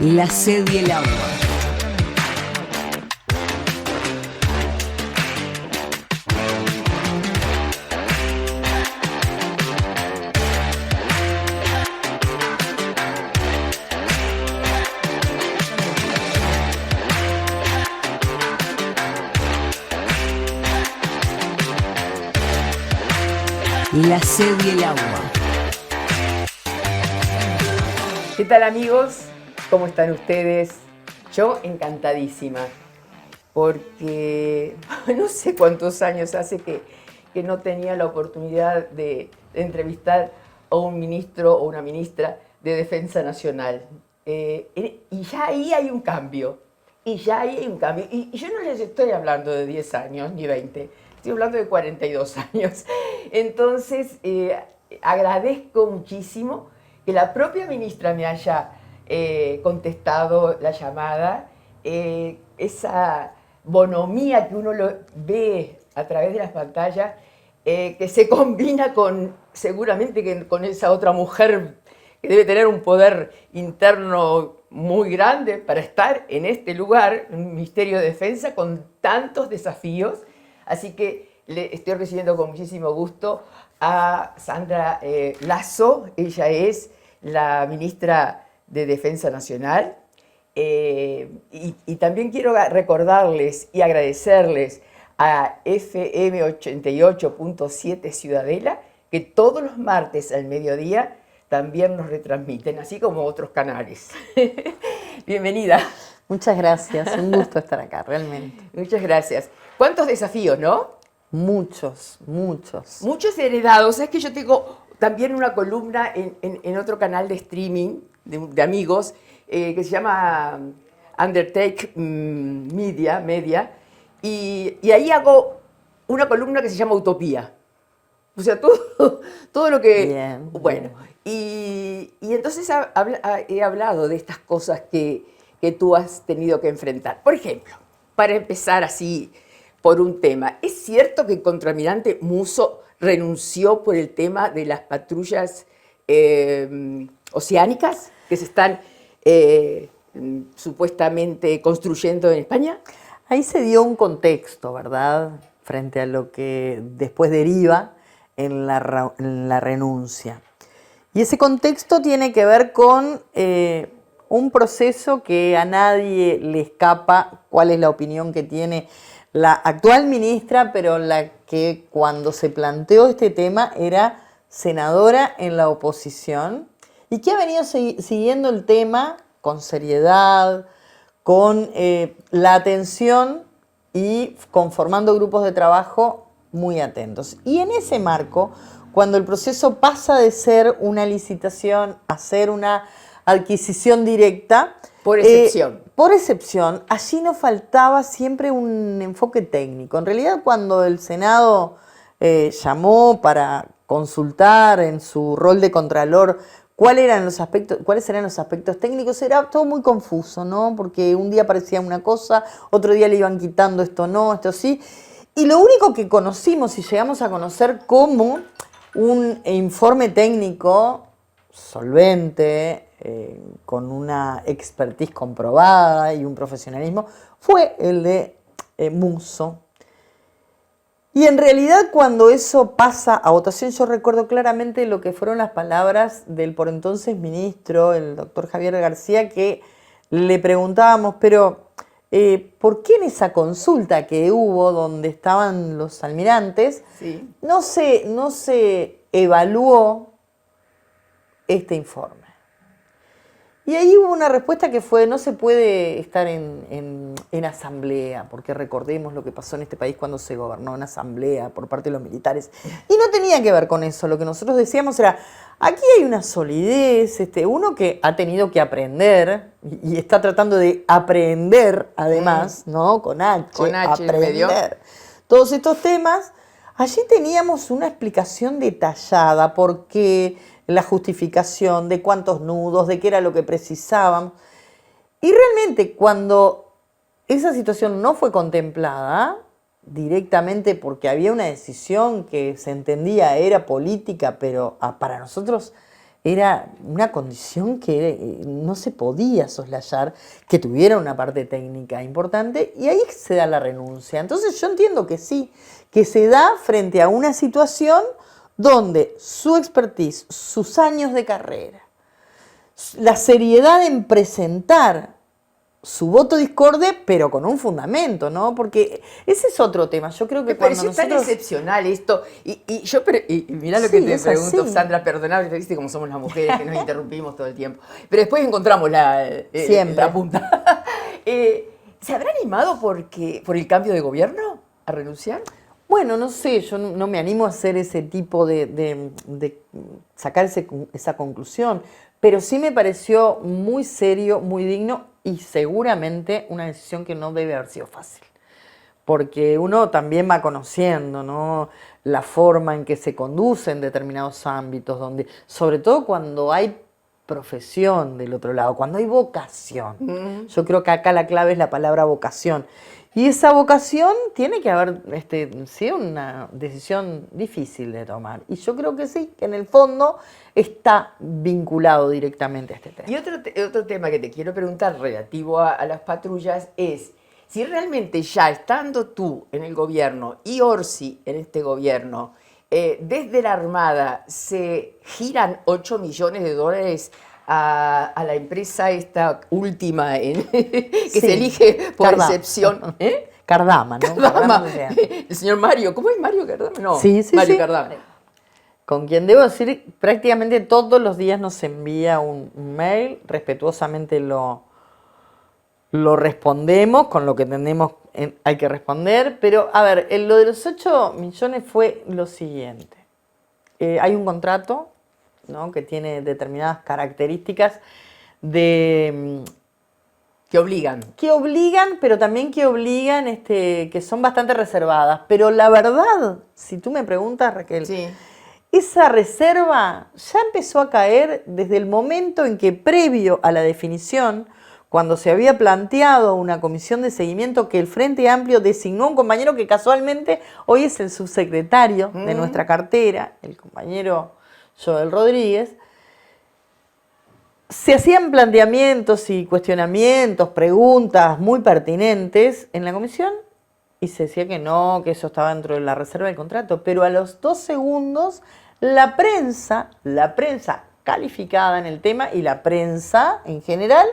La sed y el agua. La sed y el agua. ¿Qué tal, amigos? ¿Cómo están ustedes? Yo encantadísima, porque no sé cuántos años hace que no tenía la oportunidad de entrevistar a un ministro o una ministra de Defensa Nacional. Y ya ahí hay un cambio, y yo no les estoy hablando de 10 años ni 20, estoy hablando de 42 años. Entonces, agradezco muchísimo que la propia ministra me haya contestado la llamada, esa bonomía que uno lo ve a través de las pantallas, que se combina seguramente con esa otra mujer que debe tener un poder interno muy grande para estar en este lugar, en un Ministerio de Defensa con tantos desafíos. Así que le estoy recibiendo con muchísimo gusto a Sandra Lasso. Ella es la ministra de Defensa Nacional. Y también quiero recordarles y agradecerles a FM 88.7 Ciudadela, que todos los martes al mediodía también nos retransmiten, así como otros canales. Bienvenida. Muchas gracias, un gusto estar acá, realmente. Muchas gracias. ¿Cuántos desafíos, no? Muchos, muchos. Muchos heredados. Es que yo tengo también una columna en otro canal de streaming de amigos que se llama Undertake Media, y ahí hago una columna que se llama Utopía. O sea, todo lo que... Bien, bueno, bien. Y entonces he hablado de estas cosas que tú has tenido que enfrentar. Por ejemplo, para empezar así por un tema, ¿es cierto que el contraalmirante Musso renunció por el tema de las patrullas oceánicas que se están supuestamente construyendo en España? Ahí se dio un contexto, ¿verdad?, frente a lo que después deriva en la renuncia. Y ese contexto tiene que ver con un proceso que a nadie le escapa, cuál es la opinión que tiene la actual ministra, pero la que cuando se planteó este tema era senadora en la oposición y que ha venido siguiendo el tema con seriedad, con la atención y conformando grupos de trabajo muy atentos. Y en ese marco, cuando el proceso pasa de ser una licitación a ser una adquisición directa, por excepción. Por excepción, allí nos faltaba siempre un enfoque técnico. En realidad, cuando el Senado llamó para consultar en su rol de contralor cuáles eran los aspectos técnicos, era todo muy confuso, ¿no? Porque un día parecía una cosa, otro día le iban quitando esto no, esto sí. Y lo único que conocimos y llegamos a conocer como un informe técnico solvente, con una expertise comprobada y un profesionalismo, fue el de Musso. Y en realidad cuando eso pasa a votación, yo recuerdo claramente lo que fueron las palabras del por entonces ministro, el doctor Javier García, que le preguntábamos, pero ¿por qué en esa consulta que hubo donde estaban los almirantes, sí, no se evaluó este informe? Y ahí hubo una respuesta que fue: no se puede estar en asamblea, porque recordemos lo que pasó en este país cuando se gobernó en asamblea por parte de los militares. Y no tenía que ver con eso, lo que nosotros decíamos era, aquí hay una solidez, uno que ha tenido que aprender, y está tratando de aprender además, ¿no? Con H aprender todos estos temas. Allí teníamos una explicación detallada, porque la justificación de cuántos nudos, de qué era lo que precisaban. Y realmente cuando esa situación no fue contemplada directamente porque había una decisión que se entendía era política, pero para nosotros era una condición que no se podía soslayar, que tuviera una parte técnica importante, y ahí se da la renuncia. Entonces yo entiendo que sí, que se da frente a una situación donde su expertise, sus años de carrera, la seriedad en presentar su voto discorde, pero con un fundamento, ¿no? Porque ese es otro tema. Yo creo que Me cuando pareció tan nosotros... excepcional esto. Y mirá lo Sí, que te es pregunto, así. Sandra, perdonable, viste cómo somos las mujeres, que nos interrumpimos todo el tiempo. Pero después encontramos Siempre. la punta. ¿Se habrá animado por el cambio de gobierno a renunciar? Bueno, no sé, yo no me animo a hacer ese tipo de sacar esa conclusión, pero sí me pareció muy serio, muy digno y seguramente una decisión que no debe haber sido fácil. Porque uno también va conociendo, ¿no?, la forma en que se conduce en determinados ámbitos, donde, sobre todo cuando hay profesión del otro lado, cuando hay vocación. Yo creo que acá la clave es la palabra vocación. Y esa vocación tiene que haber sido una decisión difícil de tomar. Y yo creo que sí, que en el fondo está vinculado directamente a este tema. Y otro tema que te quiero preguntar relativo a las patrullas es si realmente ya estando tú en el gobierno y Orsi en este gobierno, desde la Armada se giran 8 millones de dólares a la empresa esta última que Sí, se elige por Cardama. excepción. ¿Eh? Cardama, ¿no? Cardama. o sea. El señor Mario, ¿cómo es Mario Cardama? No, Sí, sí, Mario sí. Cardama. Con quien debo decir, prácticamente todos los días nos envía un mail, respetuosamente lo respondemos con lo que tenemos, hay que responder, pero a ver, lo de los 8 millones fue lo siguiente. Hay un contrato, ¿no?, que tiene determinadas características Que obligan. que obligan, pero también que obligan, que son bastante reservadas. Pero la verdad, si tú me preguntas, Raquel, Sí. esa reserva ya empezó a caer desde el momento en que, previo a la definición, cuando se había planteado una comisión de seguimiento, que el Frente Amplio designó a un compañero que casualmente hoy es el subsecretario de nuestra cartera, el compañero Joel Rodríguez. Se hacían planteamientos y cuestionamientos, preguntas muy pertinentes en la comisión y se decía que no, que eso estaba dentro de la reserva del contrato. Pero a los 2 segundos, la prensa calificada en el tema y la prensa en general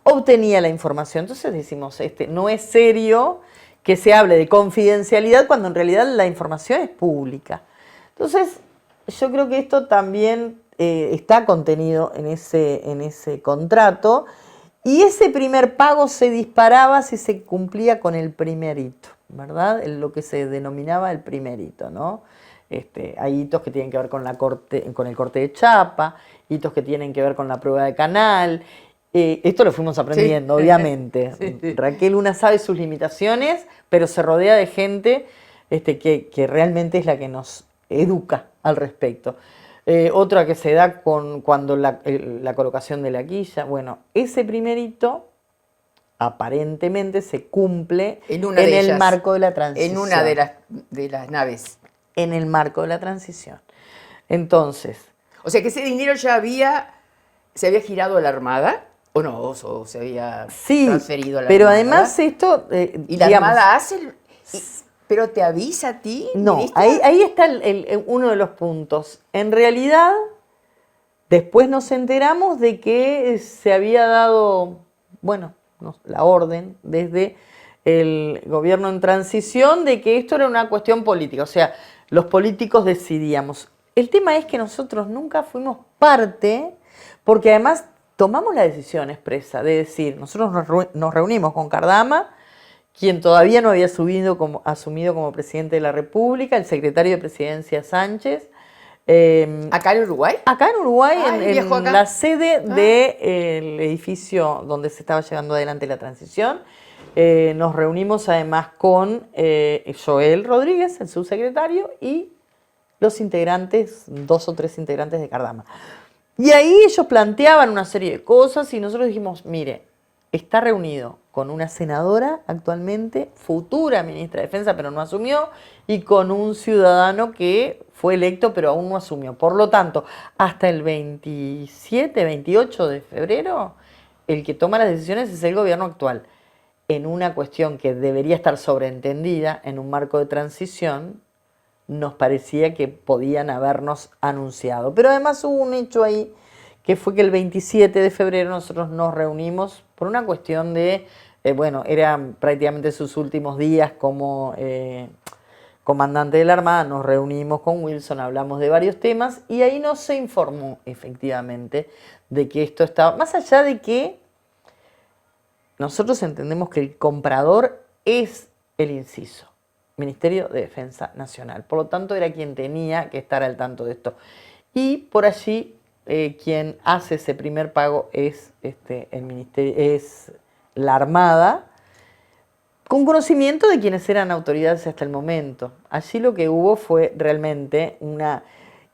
obtenía la información. Entonces decimos, no es serio que se hable de confidencialidad cuando en realidad la información es pública. Entonces, yo creo que esto también está contenido en ese contrato, y ese primer pago se disparaba si se cumplía con el primer hito, ¿verdad? Lo que se denominaba el primer hito, ¿no? Hay hitos que tienen que ver con el corte de chapa, hitos que tienen que ver con la prueba de canal. Esto lo fuimos aprendiendo, Sí. obviamente. Sí. Raquel una sabe sus limitaciones, pero se rodea de gente que realmente es la que nos educa al respecto. Otra que se da cuando la colocación de la quilla. Bueno, ese primer hito aparentemente se cumple En una de el ellas, marco de la transición. En una de las naves. En el marco de la transición. Entonces, O sea que ese dinero se había girado a la Armada, o no, o se había sí, transferido a la pero Armada. además esto... Y la digamos, Armada pero te avisa a ti, no, ministra. ahí está uno de los puntos. En realidad, después nos enteramos de que se había dado, bueno, la orden desde el gobierno en transición de que esto era una cuestión política, o sea, los políticos decidíamos. El tema es que nosotros nunca fuimos parte, porque además tomamos la decisión expresa de decir, nosotros nos reunimos con Cardama, quien todavía no había asumido como presidente de la República, el secretario de Presidencia Sánchez. ¿Acá en Uruguay? Acá en Uruguay, viajó acá. en la sede del edificio donde se estaba llevando adelante la transición. Nos reunimos además con Joel Rodríguez, el subsecretario, y los integrantes, 2 o 3 integrantes de Cardama. Y ahí ellos planteaban una serie de cosas y nosotros dijimos, mire, está reunido con una senadora actualmente, futura ministra de Defensa, pero no asumió, y con un ciudadano que fue electo, pero aún no asumió. Por lo tanto, hasta el 27, 28 de febrero, el que toma las decisiones es el gobierno actual. En una cuestión que debería estar sobreentendida, en un marco de transición, nos parecía que podían habernos anunciado. Pero además hubo un hecho ahí, que fue que el 27 de febrero nosotros nos reunimos por una cuestión de, eran prácticamente sus últimos días como comandante de la Armada, nos reunimos con Wilson, hablamos de varios temas y ahí nos se informó efectivamente de que esto estaba, más allá de que nosotros entendemos que el comprador es el inciso, Ministerio de Defensa Nacional, por lo tanto era quien tenía que estar al tanto de esto. Y por allí quien hace ese primer pago es el ministerio, es la Armada, con conocimiento de quienes eran autoridades hasta el momento. Allí lo que hubo fue realmente una...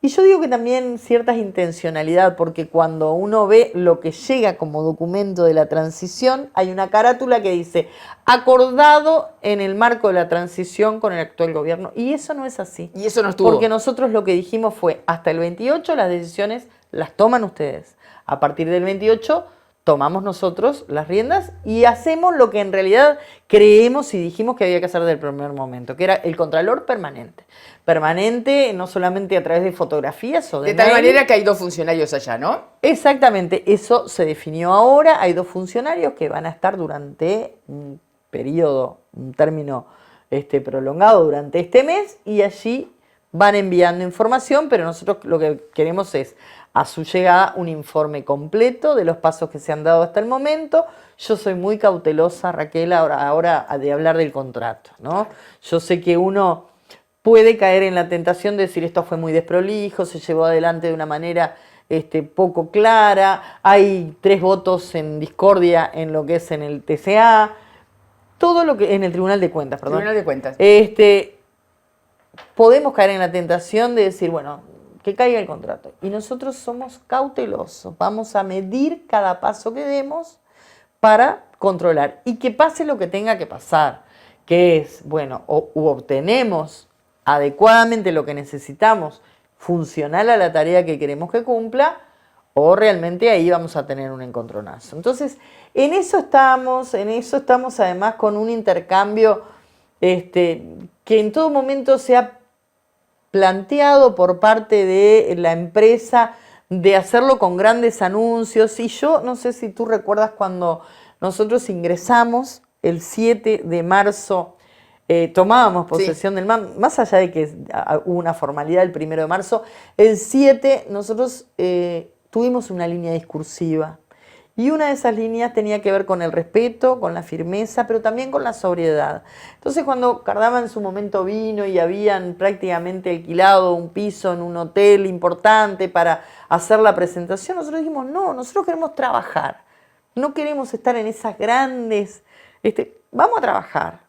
Y yo digo que también cierta intencionalidad, porque cuando uno ve lo que llega como documento de la transición, hay una carátula que dice, acordado en el marco de la transición con el actual gobierno. Y eso no es así. Y eso no estuvo. Porque nosotros lo que dijimos fue, hasta el 28 las decisiones las toman ustedes. A partir del 28 tomamos nosotros las riendas y hacemos lo que en realidad creemos y dijimos que había que hacer desde el primer momento, que era el contralor permanente. Permanente no solamente a través de fotografías o de tal mail. manera que hay 2 funcionarios allá, ¿no? Exactamente, eso se definió ahora. Hay 2 funcionarios que van a estar durante un periodo, un término prolongado durante este mes y allí van enviando información, pero nosotros lo que queremos es a su llegada un informe completo de los pasos que se han dado hasta el momento. Yo soy muy cautelosa, Raquel, ahora de hablar del contrato, ¿no? Yo sé que uno puede caer en la tentación de decir esto fue muy desprolijo, se llevó adelante de una manera poco clara, hay 3 votos en discordia en lo que es en el TCA, todo lo que en el Tribunal de Cuentas, perdón. Tribunal de Cuentas. Podemos caer en la tentación de decir, bueno, que caiga el contrato. Y nosotros somos cautelosos, vamos a medir cada paso que demos para controlar y que pase lo que tenga que pasar, que es, bueno, o obtenemos adecuadamente lo que necesitamos, funcional a la tarea que queremos que cumpla, o realmente ahí vamos a tener un encontronazo. Entonces, en eso estamos además con un intercambio que en todo momento se ha planteado por parte de la empresa de hacerlo con grandes anuncios. Y yo no sé si tú recuerdas cuando nosotros ingresamos el 7 de marzo, tomábamos posesión del MAM, más allá de que hubo una formalidad el 1 de marzo, el 7 nosotros tuvimos una línea discursiva. Y una de esas líneas tenía que ver con el respeto, con la firmeza, pero también con la sobriedad. Entonces cuando Cardama en su momento vino y habían prácticamente alquilado un piso en un hotel importante para hacer la presentación, nosotros dijimos, no, nosotros queremos trabajar. No queremos estar en esas grandes... vamos a trabajar.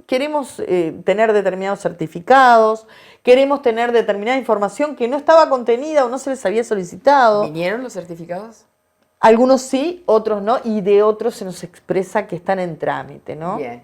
Queremos tener determinados certificados, queremos tener determinada información que no estaba contenida o no se les había solicitado. ¿Vinieron los certificados? Algunos sí, otros no, y de otros se nos expresa que están en trámite, ¿no? Bien.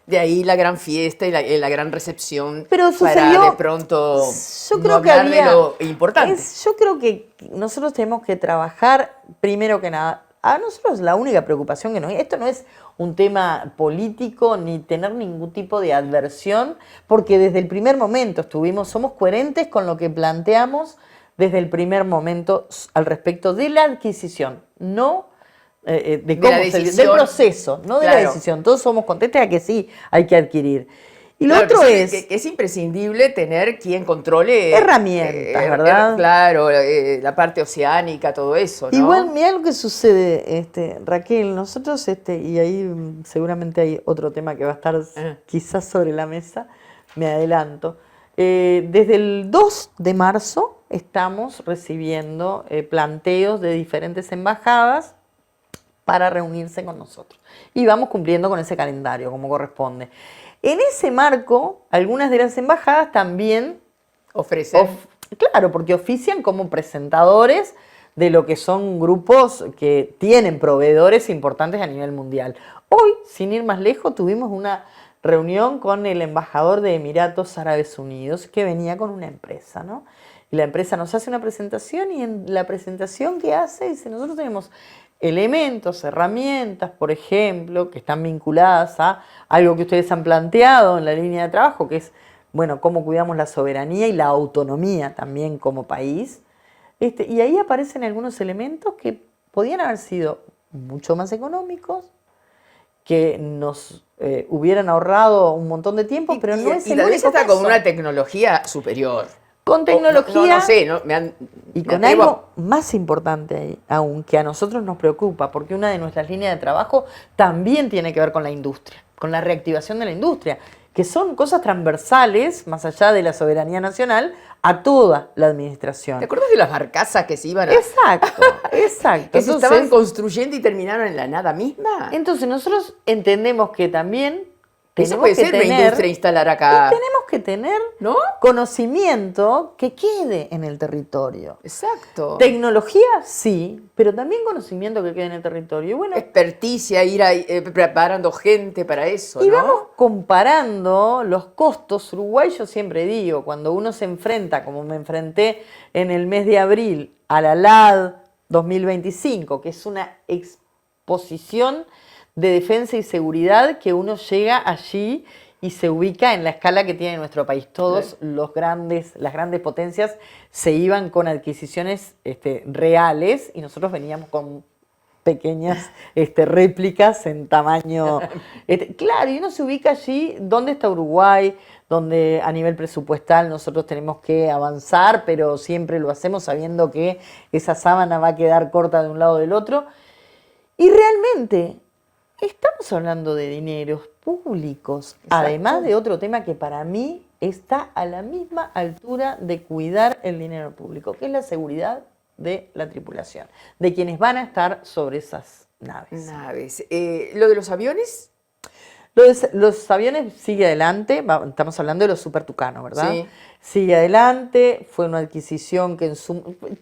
De ahí la gran fiesta y la gran recepción. Pero sucedió, para de pronto yo creo no que hablar de había, lo importante. yo creo que nosotros tenemos que trabajar, primero que nada, a nosotros la única preocupación que nos... Esto no es un tema político ni tener ningún tipo de adversión, porque desde el primer momento somos coherentes con lo que planteamos desde el primer momento al respecto de la adquisición, no de cómo del proceso, no de la decisión. Todos somos conscientes de que sí hay que adquirir. Y lo otro es que es imprescindible tener quien controle herramientas, ¿verdad? Claro, la parte oceánica, todo eso, ¿no? Igual, mira lo que sucede, Raquel, nosotros, y ahí seguramente hay otro tema que va a estar quizás sobre la mesa, me adelanto. Desde el 2 de marzo estamos recibiendo planteos de diferentes embajadas para reunirse con nosotros. Y vamos cumpliendo con ese calendario como corresponde. En ese marco, algunas de las embajadas también ofrecen. Claro, porque ofician como presentadores de lo que son grupos que tienen proveedores importantes a nivel mundial. Hoy, sin ir más lejos, tuvimos una reunión con el embajador de Emiratos Árabes Unidos que venía con una empresa, ¿no? Y la empresa nos hace una presentación y en la presentación que hace dice, nosotros tenemos elementos, herramientas, por ejemplo, que están vinculadas a algo que ustedes han planteado en la línea de trabajo, que es, bueno, cómo cuidamos la soberanía y la autonomía también como país. Y ahí aparecen algunos elementos que podían haber sido mucho más económicos, que nos hubieran ahorrado un montón de tiempo, pero no es el tal vez único está caso. con una tecnología superior. Con tecnología No sé, y me con atrevo algo más importante aún, que a nosotros nos preocupa, porque una de nuestras líneas de trabajo también tiene que ver con la industria, con la reactivación de la industria, que son cosas transversales, más allá de la soberanía nacional, a toda la administración. ¿Te acuerdas de las barcazas que se iban a... Exacto, exacto. que se estaban construyendo y terminaron en la nada misma? Entonces nosotros entendemos que también Eso tenemos puede que ser una tener, industria instalar acá. y tenemos que tener ¿No? conocimiento que quede en el territorio. Exacto. Tecnología, sí, pero también conocimiento que quede en el territorio. Y bueno, Experticia, ir ahí, preparando gente para eso, y ¿no? vamos comparando los costos. Uruguay, yo siempre digo, cuando uno se enfrenta, como me enfrenté en el mes de abril, a la LAD 2025, que es una exposición de defensa y seguridad, que uno llega allí y se ubica en la escala que tiene nuestro país. Todos las grandes potencias se iban con adquisiciones reales y nosotros veníamos con pequeñas réplicas en tamaño. Claro, y uno se ubica allí, ¿dónde está Uruguay? Donde a nivel presupuestal nosotros tenemos que avanzar, pero siempre lo hacemos sabiendo que esa sábana va a quedar corta de un lado o del otro. Y realmente estamos hablando de dineros públicos, Exacto. además de otro tema que para mí está a la misma altura de cuidar el dinero público, que es la seguridad de la tripulación, de quienes van a estar sobre esas naves. ¿Lo de los aviones? Los aviones sigue adelante, estamos hablando de los Super Tucano, ¿verdad? Sí. Sigue adelante, fue una adquisición que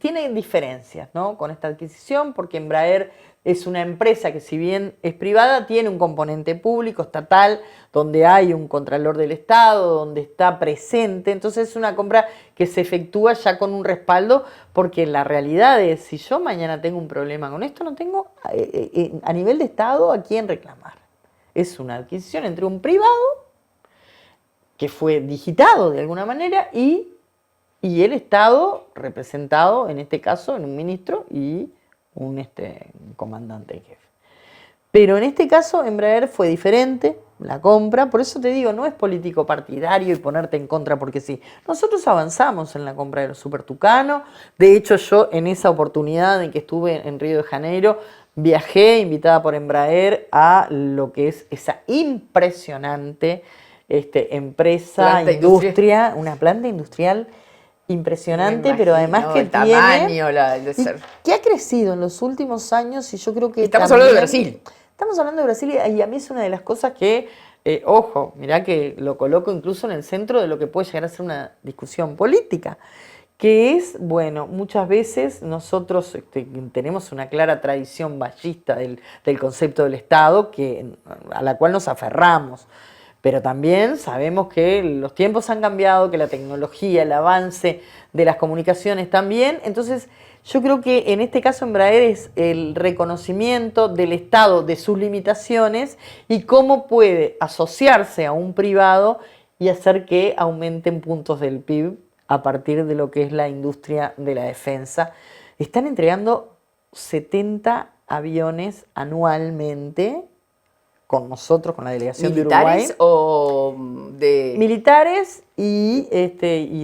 tiene diferencias, ¿no? Con esta adquisición, porque Embraer es una empresa que, si bien es privada, tiene un componente público, estatal, donde hay un contralor del Estado, donde está presente. Entonces es una compra que se efectúa ya con un respaldo, porque la realidad es, si yo mañana tengo un problema con esto, no tengo a nivel de Estado a quién reclamar. Es una adquisición entre un privado, que fue digitado de alguna manera, y el Estado representado, en este caso, en un ministro y un comandante en jefe. Pero en este caso, Embraer fue diferente, la compra, por eso te digo, no es político partidario y ponerte en contra porque sí. Nosotros avanzamos en la compra de los Super Tucano. De hecho, yo en esa oportunidad en que estuve en Río de Janeiro, viajé invitada por Embraer a lo que es esa impresionante empresa, Planta industria, una planta industrial impresionante, Me pero imagino, además que el tiene, tamaño, que ha crecido en los últimos años, y yo creo que Estamos también, hablando de Brasil. Estamos hablando de Brasil, y a mí es una de las cosas que, ojo, mirá que lo coloco incluso en el centro de lo que puede llegar a ser una discusión política, que es, bueno, muchas veces nosotros tenemos una clara tradición ballista del concepto del Estado, a la cual nos aferramos. Pero también sabemos que los tiempos han cambiado, que la tecnología, el avance de las comunicaciones también. Entonces, yo creo que en este caso Embraer es el reconocimiento del Estado de sus limitaciones y cómo puede asociarse a un privado y hacer que aumenten puntos del PIB a partir de lo que es la industria de la defensa. Están entregando 70 aviones anualmente con nosotros, con la delegación de Uruguay. ¿Militares o de...? Militares y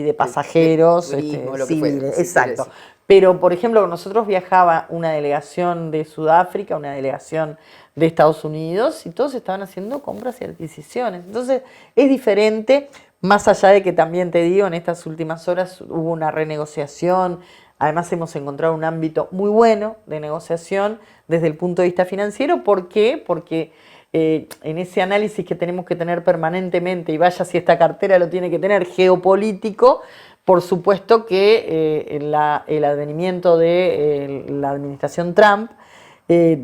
de pasajeros, de turismo, lo que civiles, fuera, sí, exacto. sí. Pero, por ejemplo, con nosotros viajaba una delegación de Sudáfrica, una delegación de Estados Unidos, y todos estaban haciendo compras y adquisiciones. Entonces, es diferente, más allá de que también te digo, en estas últimas horas hubo una renegociación. Además, hemos encontrado un ámbito muy bueno de negociación desde el punto de vista financiero. ¿Por qué? Porque en ese análisis que tenemos que tener permanentemente, y vaya si esta cartera lo tiene que tener, geopolítico, por supuesto que el advenimiento de la administración Trump,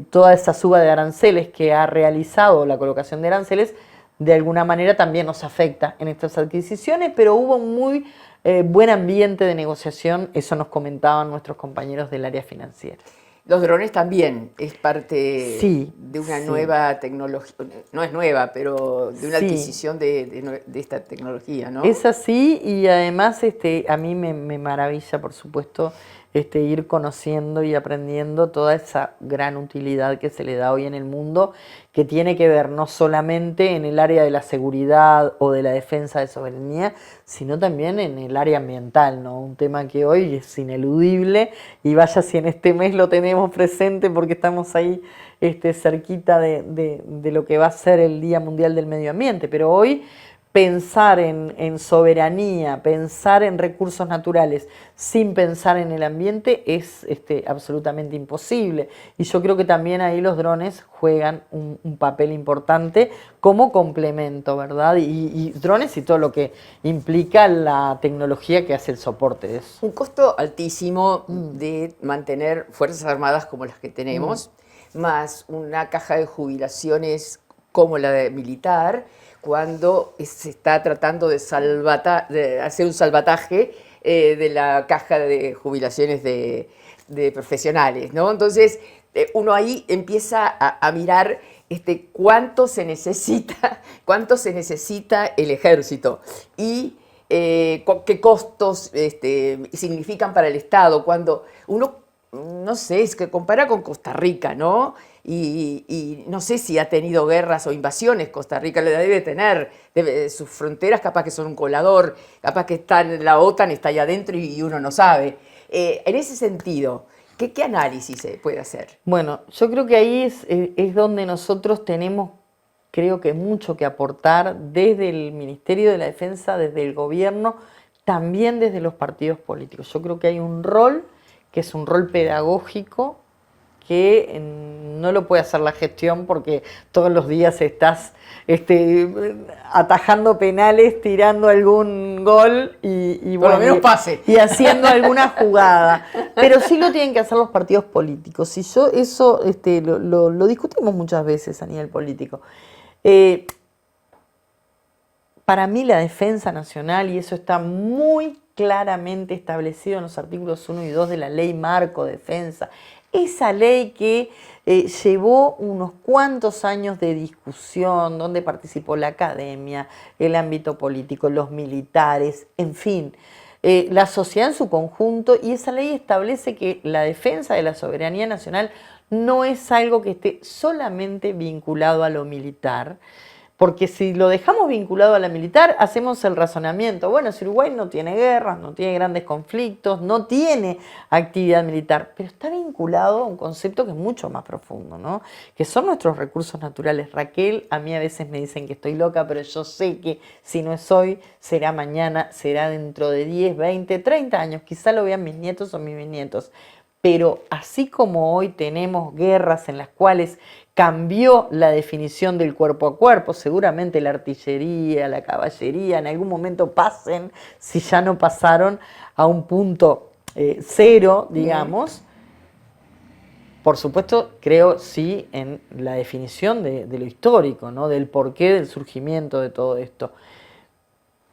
toda esa suba de aranceles que ha realizado, la colocación de aranceles, de alguna manera también nos afecta en estas adquisiciones, pero hubo un muy buen ambiente de negociación, eso nos comentaban nuestros compañeros del área financiera. Los drones también es parte Sí, de una sí. nueva tecnología, no es nueva, pero de una Sí. adquisición de esta tecnología, ¿no? Es así y además a mí me maravilla, por supuesto, ir conociendo y aprendiendo toda esa gran utilidad que se le da hoy en el mundo, que tiene que ver no solamente en el área de la seguridad o de la defensa de soberanía, sino también en el área ambiental, ¿no? Un tema que hoy es ineludible y vaya si en este mes lo tenemos presente porque estamos ahí cerquita de lo que va a ser el Día Mundial del Medio Ambiente, pero hoy pensar en soberanía, pensar en recursos naturales sin pensar en el ambiente es absolutamente imposible. Y yo creo que también ahí los drones juegan un papel importante como complemento, ¿verdad? Y drones y todo lo que implica la tecnología que hace el soporte de eso. Un costo altísimo de mantener fuerzas armadas como las que tenemos, más una caja de jubilaciones como la de militar, cuando se está tratando de hacer un salvataje de la caja de jubilaciones de profesionales, ¿no? Entonces, uno ahí empieza a mirar cuánto se necesita el ejército y qué costos significan para el Estado. Cuando uno, no sé, es que compara con Costa Rica, ¿no? Y no sé si ha tenido guerras o invasiones. Costa Rica la debe tener, sus fronteras capaz que son un colador, capaz que la OTAN está allá adentro y uno no sabe. En ese sentido, ¿qué análisis se puede hacer? Bueno, yo creo que ahí es donde nosotros tenemos, creo que mucho que aportar desde el Ministerio de la Defensa, desde el gobierno, también desde los partidos políticos. Yo creo que hay un rol que es un rol pedagógico que no lo puede hacer la gestión porque todos los días estás atajando penales, tirando algún gol y por lo menos pase. Y haciendo alguna jugada. Pero sí lo tienen que hacer los partidos políticos. Y yo eso lo discutimos muchas veces a nivel político. Para mí la defensa nacional, y eso está muy claramente establecido en los artículos 1 y 2 de la Ley Marco de Defensa, esa ley que llevó unos cuantos años de discusión, donde participó la academia, el ámbito político, los militares, en fin, la sociedad en su conjunto, y esa ley establece que la defensa de la soberanía nacional no es algo que esté solamente vinculado a lo militar, porque si lo dejamos vinculado a la militar, hacemos el razonamiento. Bueno, si Uruguay no tiene guerras, no tiene grandes conflictos, no tiene actividad militar, pero está vinculado a un concepto que es mucho más profundo, ¿no? Que son nuestros recursos naturales. Raquel, a mí a veces me dicen que estoy loca, pero yo sé que si no es hoy, será mañana, será dentro de 10, 20, 30 años. Quizá lo vean mis nietos o mis bisnietos. Pero así como hoy tenemos guerras en las cuales cambió la definición del cuerpo a cuerpo, seguramente la artillería, la caballería en algún momento pasen, si ya no pasaron, a un punto cero, digamos. Por supuesto, creo sí en la definición de lo histórico, ¿no? Del porqué del surgimiento de todo esto.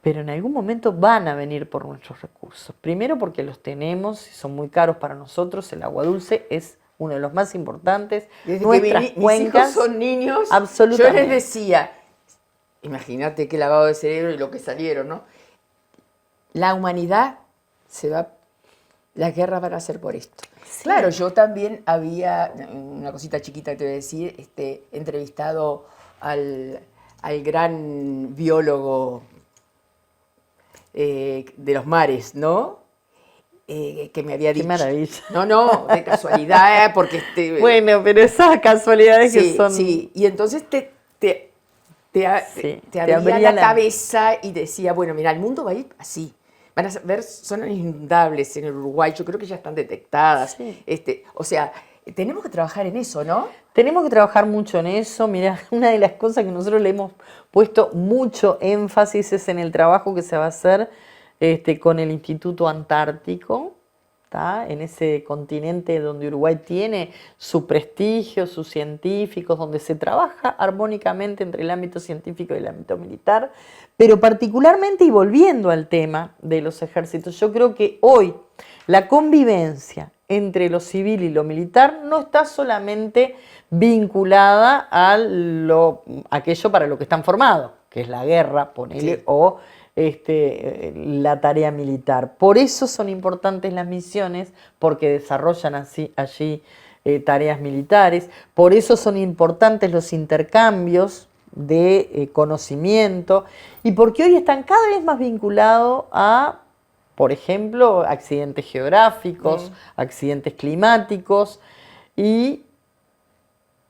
Pero en algún momento van a venir por nuestros recursos. Primero porque los tenemos y son muy caros para nosotros. El agua dulce es uno de los más importantes. Desde nuestras que mis cuencas, hijos son niños, absolutamente. yo les decía, imagínate qué lavado de cerebro y lo que salieron, ¿no? La humanidad las guerras van a ser por esto. Sí. Claro, yo también había, una cosita chiquita que te voy a decir, entrevistado al gran biólogo de los mares, ¿no? Que me había dicho. Qué maravilla. No, de casualidad, porque bueno, pero esas casualidades sí, que son. Sí, y entonces te abría la cabeza y decía, bueno, mira, el mundo va a ir así. Van a ver zonas inundables en el Uruguay, yo creo que ya están detectadas. Sí. O sea, tenemos que trabajar en eso, ¿no? Tenemos que trabajar mucho en eso. Mirá, una de las cosas que nosotros le hemos puesto mucho énfasis es en el trabajo que se va a hacer con el Instituto Antártico, ¿tá? En ese continente donde Uruguay tiene su prestigio, sus científicos, donde se trabaja armónicamente entre el ámbito científico y el ámbito militar, pero particularmente, y volviendo al tema de los ejércitos, yo creo que hoy la convivencia entre lo civil y lo militar no está solamente vinculada a aquello para lo que están formados, que es la guerra, ponele, sí, o la tarea militar. Por eso son importantes las misiones, porque desarrollan allí tareas militares. Por eso son importantes los intercambios de conocimiento, y porque hoy están cada vez más vinculados a, por ejemplo, accidentes geográficos, accidentes climáticos, y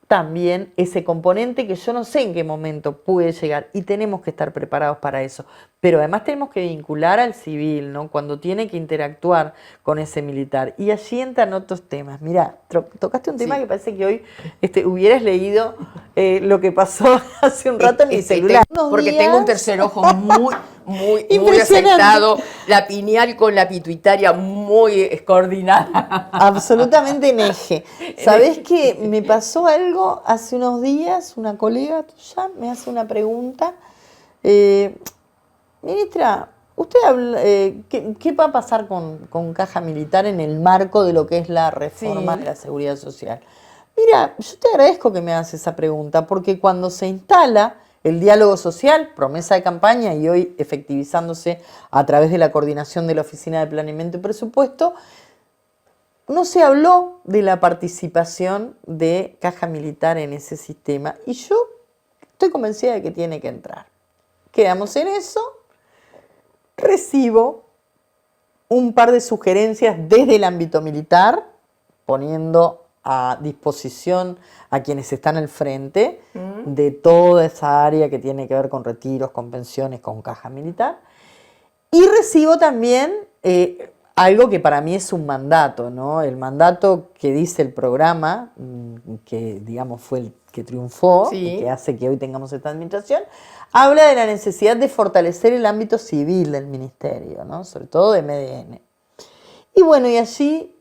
también ese componente que yo no sé en qué momento puede llegar, y tenemos que estar preparados para eso. Pero además tenemos que vincular al civil, ¿no? Cuando tiene que interactuar con ese militar. Y allí entran otros temas. Mirá, tocaste un tema que parece que hoy hubieras leído lo que pasó hace un rato en mi celular. Porque tengo un tercer ojo muy afectado, la pineal con la pituitaria muy coordinada. Absolutamente en eje. ¿Sabés qué? Me pasó algo hace unos días, una colega tuya me hace una pregunta. Ministra, usted habla, ¿qué va a pasar con Caja Militar en el marco de lo que es la reforma de la Seguridad Social? Mira, yo te agradezco que me hagas esa pregunta, porque cuando se instala el diálogo social, promesa de campaña y hoy efectivizándose a través de la coordinación de la Oficina de Planeamiento y Presupuesto, no se habló de la participación de Caja Militar en ese sistema, y yo estoy convencida de que tiene que entrar. Quedamos en eso. Recibo un par de sugerencias desde el ámbito militar, poniendo a disposición a quienes están al frente de toda esa área que tiene que ver con retiros, con pensiones, con Caja Militar. Y recibo también algo que para mí es un mandato, ¿no? El mandato que dice el programa, que digamos fue el que triunfó, y que hace que hoy tengamos esta administración, habla de la necesidad de fortalecer el ámbito civil del ministerio, ¿no? Sobre todo de MDN. Y bueno, y allí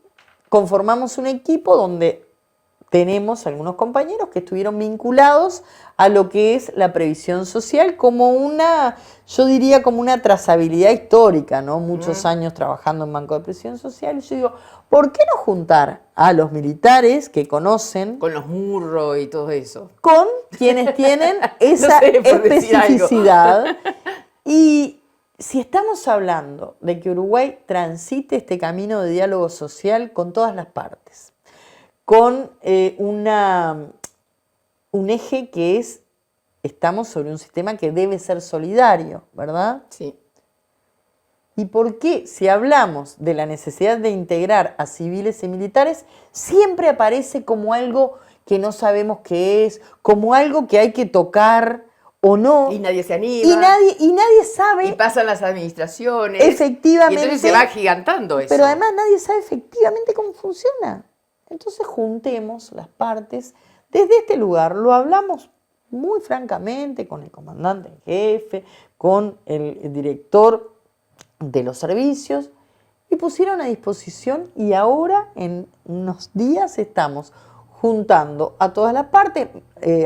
conformamos un equipo donde tenemos algunos compañeros que estuvieron vinculados a lo que es la previsión social como una, yo diría como una trazabilidad histórica, ¿no? Muchos años trabajando en Banco de Previsión Social, y yo digo, ¿por qué no juntar a los militares que conocen? Con los murros y todo eso. Con quienes tienen esa especificidad. Y si estamos hablando de que Uruguay transite este camino de diálogo social con todas las partes, con un eje que es, estamos sobre un sistema que debe ser solidario, ¿verdad? Sí. ¿Y por qué, si hablamos de la necesidad de integrar a civiles y militares, siempre aparece como algo que no sabemos qué es, como algo que hay que tocar o no? Y nadie se anima. Y nadie sabe. Y pasan las administraciones. Efectivamente. Y entonces se va agigantando eso. Pero además nadie sabe efectivamente cómo funciona. Entonces juntemos las partes desde este lugar. Lo hablamos muy francamente con el comandante en jefe, con el director de los servicios, y pusieron a disposición, y ahora en unos días estamos juntando a todas las partes.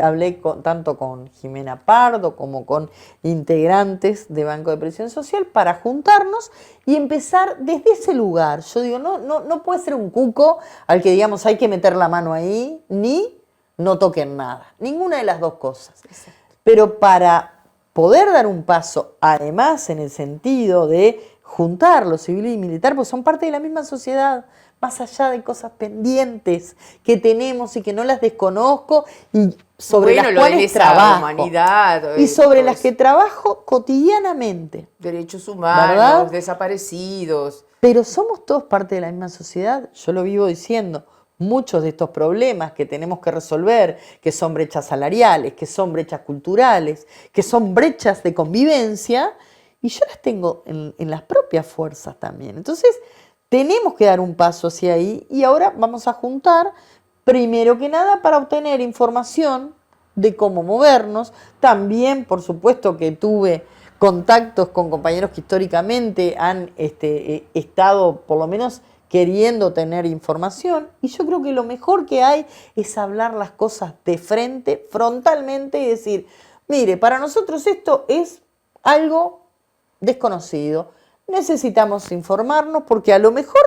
Hablé tanto con Jimena Pardo como con integrantes de Banco de Previsión Social para juntarnos y empezar desde ese lugar. Yo digo, no puede ser un cuco al que digamos hay que meter la mano ahí, ni no toquen nada. Ninguna de las dos cosas. Exacto. Pero para poder dar un paso, además en el sentido de juntar lo civil y militar, pues son parte de la misma sociedad, más allá de cosas pendientes que tenemos y que no las desconozco y sobre las cuales trabajo. Humanidad, y sobre las que trabajo cotidianamente. Derechos humanos, ¿verdad? Desaparecidos. Pero somos todos parte de la misma sociedad. Yo lo vivo diciendo. Muchos de estos problemas que tenemos que resolver, que son brechas salariales, que son brechas culturales, que son brechas de convivencia, y yo las tengo en las propias fuerzas también. Entonces, tenemos que dar un paso hacia ahí, y ahora vamos a juntar, primero que nada, para obtener información de cómo movernos. También, por supuesto, que tuve contactos con compañeros que históricamente han estado por lo menos queriendo tener información, y yo creo que lo mejor que hay es hablar las cosas de frente, frontalmente, y decir, mire, para nosotros esto es algo desconocido, necesitamos informarnos porque a lo mejor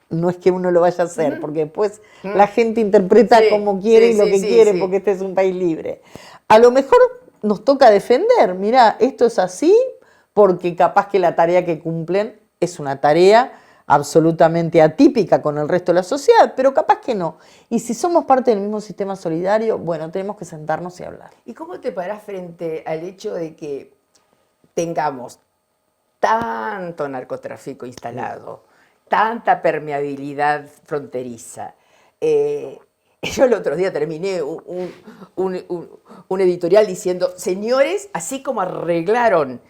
no es que uno lo vaya a hacer, porque después la gente interpreta como quiere y lo que quiere, porque este es un país libre. A lo mejor nos toca defender, mira, esto es así, porque capaz que la tarea que cumplen es una tarea absolutamente atípica con el resto de la sociedad, pero capaz que no. Y si somos parte del mismo sistema solidario, bueno, tenemos que sentarnos y hablar. ¿Y cómo te parás frente al hecho de que tengamos tanto narcotráfico instalado, tanta permeabilidad fronteriza? Yo el otro día terminé un editorial diciendo, señores, así como arreglaron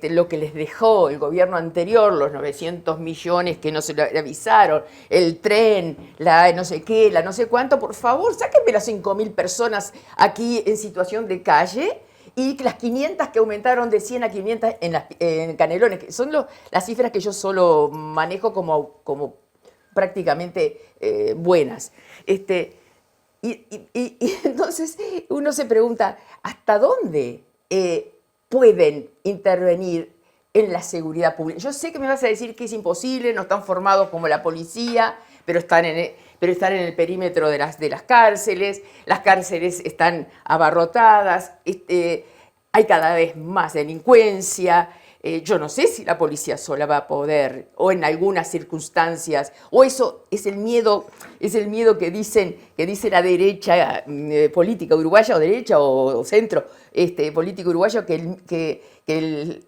lo que les dejó el gobierno anterior, los 900 millones que no se le avisaron, el tren, la no sé qué, la no sé cuánto, por favor, sáquenme las 5.000 personas aquí en situación de calle y las 500 que aumentaron de 100 a 500 en Canelones, que son las cifras que yo solo manejo como prácticamente buenas. Y entonces uno se pregunta, ¿hasta dónde pueden intervenir en la seguridad pública? Yo sé que me vas a decir que es imposible, no están formados como la policía, pero están en el perímetro de las cárceles están abarrotadas, hay cada vez más delincuencia. Yo no sé si la policía sola va a poder, o en algunas circunstancias, o eso es el miedo que dice la derecha política uruguaya, o derecha o centro político uruguayo, que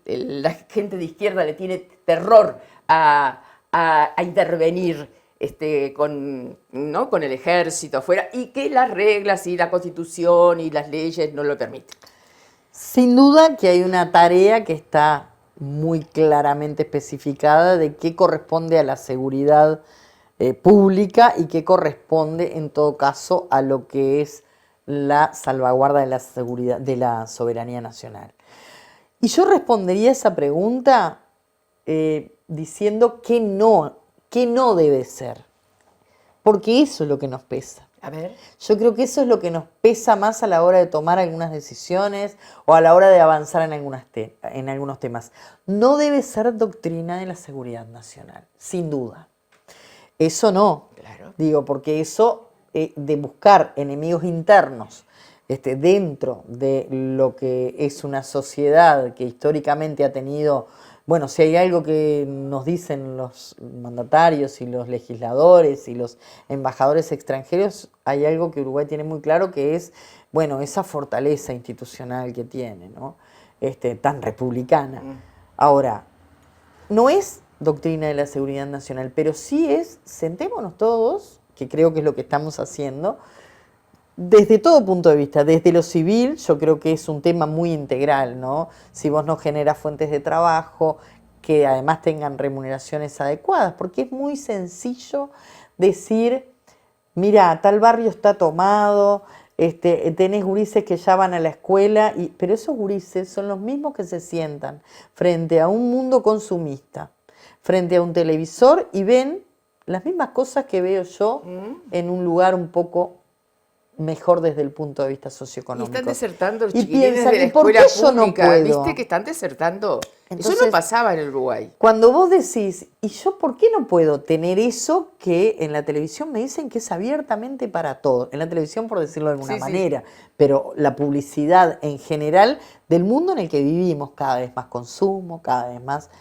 la gente de izquierda le tiene terror a intervenir con el ejército afuera, y que las reglas y la Constitución y las leyes no lo permiten. Sin duda que hay una tarea que está muy claramente especificada de qué corresponde a la seguridad pública y qué corresponde en todo caso a lo que es la salvaguarda de la seguridad, de la soberanía nacional. Y yo respondería a esa pregunta diciendo que no debe ser, porque eso es lo que nos pesa. A ver. Yo creo que eso es lo que nos pesa más a la hora de tomar algunas decisiones o a la hora de avanzar en algunos temas. No debe ser doctrina de la seguridad nacional, sin duda. Eso no, Claro. Digo, porque eso de buscar enemigos internos dentro de lo que es una sociedad que históricamente ha tenido... Bueno, si hay algo que nos dicen los mandatarios y los legisladores y los embajadores extranjeros, hay algo que Uruguay tiene muy claro, que es, bueno, esa fortaleza institucional que tiene, ¿no? Tan republicana. Ahora, no es doctrina de la seguridad nacional, pero sí es, sentémonos todos, que creo que es lo que estamos haciendo, desde todo punto de vista, desde lo civil, yo creo que es un tema muy integral, ¿no? Si vos no generas fuentes de trabajo que además tengan remuneraciones adecuadas, porque es muy sencillo decir, mira, tal barrio está tomado, tenés gurises que ya van a la escuela, pero esos gurises son los mismos que se sientan frente a un mundo consumista, frente a un televisor y ven las mismas cosas que veo yo en un lugar un poco mejor desde el punto de vista socioeconómico. Y están desertando los y chiquilines piensan, de la ¿y por qué escuela yo no pública? puedo? ¿Viste que están desertando? Entonces, eso no pasaba en el Uruguay. Cuando vos decís, ¿y yo por qué no puedo tener eso que en la televisión me dicen que es abiertamente para todos? En la televisión, por decirlo de alguna manera, pero la publicidad en general del mundo en el que vivimos, cada vez más consumo, cada vez más.